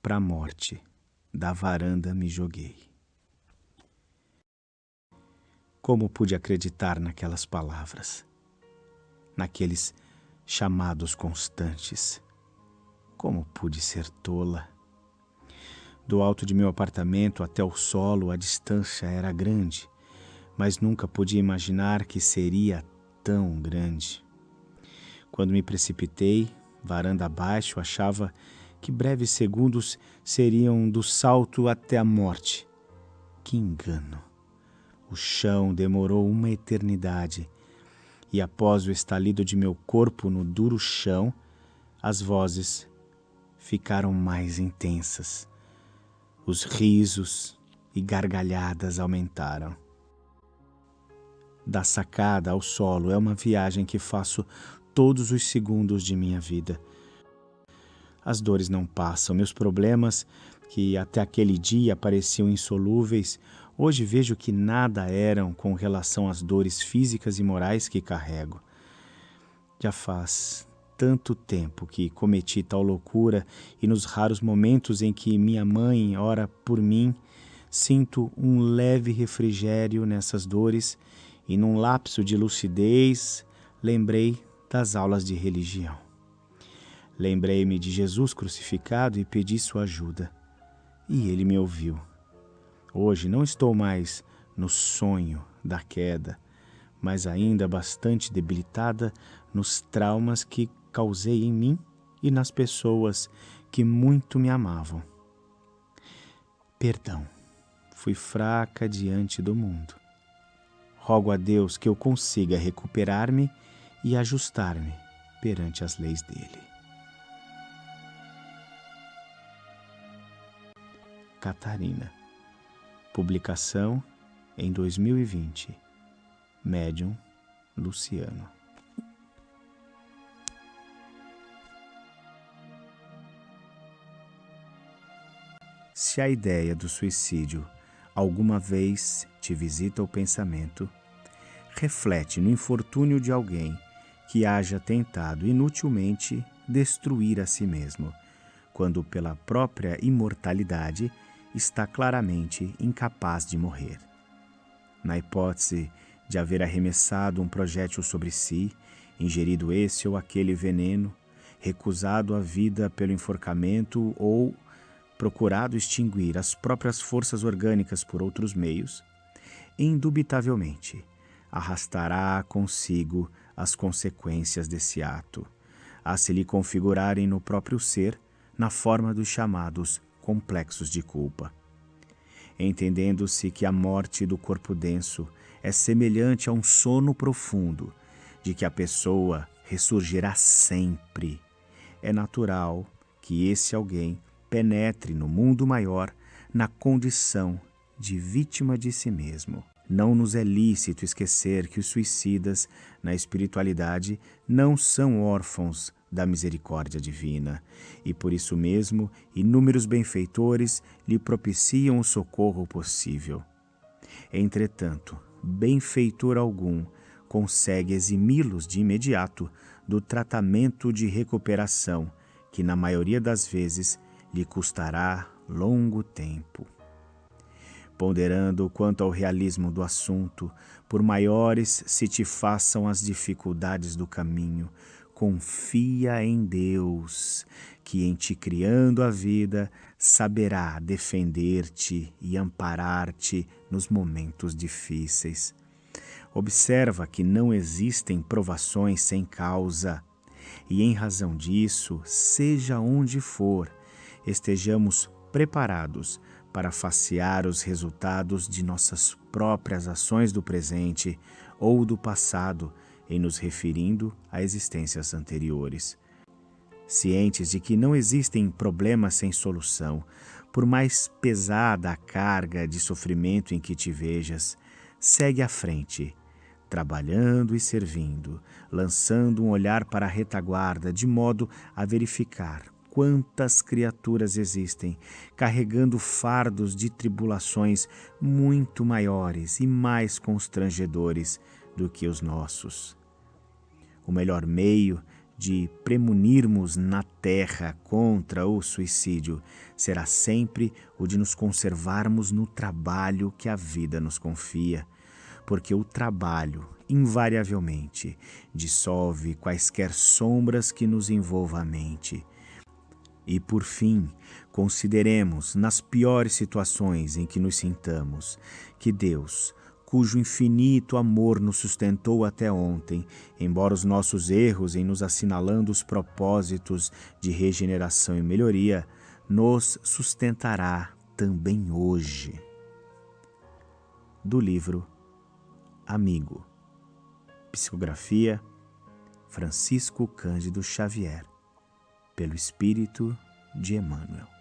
pra morte, da varanda me joguei. Como pude acreditar naquelas palavras, naqueles chamados constantes? Como pude ser tola? Do alto de meu apartamento até o solo a distância era grande, mas nunca podia imaginar que seria tão grande. Quando me precipitei, varanda abaixo, achava que breves segundos seriam do salto até a morte. Que engano! O chão demorou uma eternidade, e após o estalido de meu corpo no duro chão, as vozes ficaram mais intensas. Os risos e gargalhadas aumentaram. Da sacada ao solo é uma viagem que faço todos os segundos de minha vida. As dores não passam, meus problemas, que até aquele dia pareciam insolúveis, hoje vejo que nada eram com relação às dores físicas e morais que carrego. Já faz tanto tempo que cometi tal loucura e nos raros momentos em que minha mãe ora por mim, sinto um leve refrigério nessas dores e num lapso de lucidez lembrei das aulas de religião. Lembrei-me de Jesus crucificado e pedi sua ajuda. E ele me ouviu. Hoje não estou mais no sonho da queda, mas ainda bastante debilitada nos traumas que causei em mim e nas pessoas que muito me amavam. Perdão, fui fraca diante do mundo. Rogo a Deus que eu consiga recuperar-me e ajustar-me perante as leis dele. Catarina. Publicação em 2020. Médium Luciano. Se a ideia do suicídio alguma vez te visita o pensamento, reflete no infortúnio de alguém que haja tentado inutilmente destruir a si mesmo, quando pela própria imortalidade está claramente incapaz de morrer. Na hipótese de haver arremessado um projétil sobre si, ingerido esse ou aquele veneno, recusado a vida pelo enforcamento ou procurado extinguir as próprias forças orgânicas por outros meios, indubitavelmente arrastará consigo as consequências desse ato, a se lhe configurarem no próprio ser na forma dos chamados complexos de culpa. Entendendo-se que a morte do corpo denso é semelhante a um sono profundo, de que a pessoa ressurgirá sempre, é natural que esse alguém penetre no mundo maior na condição de vítima de si mesmo. Não nos é lícito esquecer que os suicidas na espiritualidade não são órfãos da misericórdia divina, e por isso mesmo inúmeros benfeitores lhe propiciam o socorro possível. Entretanto, benfeitor algum consegue eximi-los de imediato do tratamento de recuperação, que na maioria das vezes lhe custará longo tempo. Ponderando quanto ao realismo do assunto, por maiores se te façam as dificuldades do caminho, confia em Deus, que em te criando a vida, saberá defender-te e amparar-te nos momentos difíceis. Observa que não existem provações sem causa, e em razão disso, seja onde for, estejamos preparados para facear os resultados de nossas próprias ações do presente ou do passado, em nos referindo a existências anteriores. Cientes de que não existem problemas sem solução, por mais pesada a carga de sofrimento em que te vejas, segue à frente, trabalhando e servindo, lançando um olhar para a retaguarda, de modo a verificar quantas criaturas existem, carregando fardos de tribulações muito maiores e mais constrangedores do que os nossos. O melhor meio de premunirmos na terra contra o suicídio será sempre o de nos conservarmos no trabalho que a vida nos confia, porque o trabalho, invariavelmente, dissolve quaisquer sombras que nos envolvam a mente. E, por fim, consideremos, nas piores situações em que nos sintamos, que Deus, cujo infinito amor nos sustentou até ontem, embora os nossos erros em nos assinalando os propósitos de regeneração e melhoria, nos sustentará também hoje. Do livro Amigo. Psicografia Francisco Cândido Xavier, pelo Espírito de Emmanuel.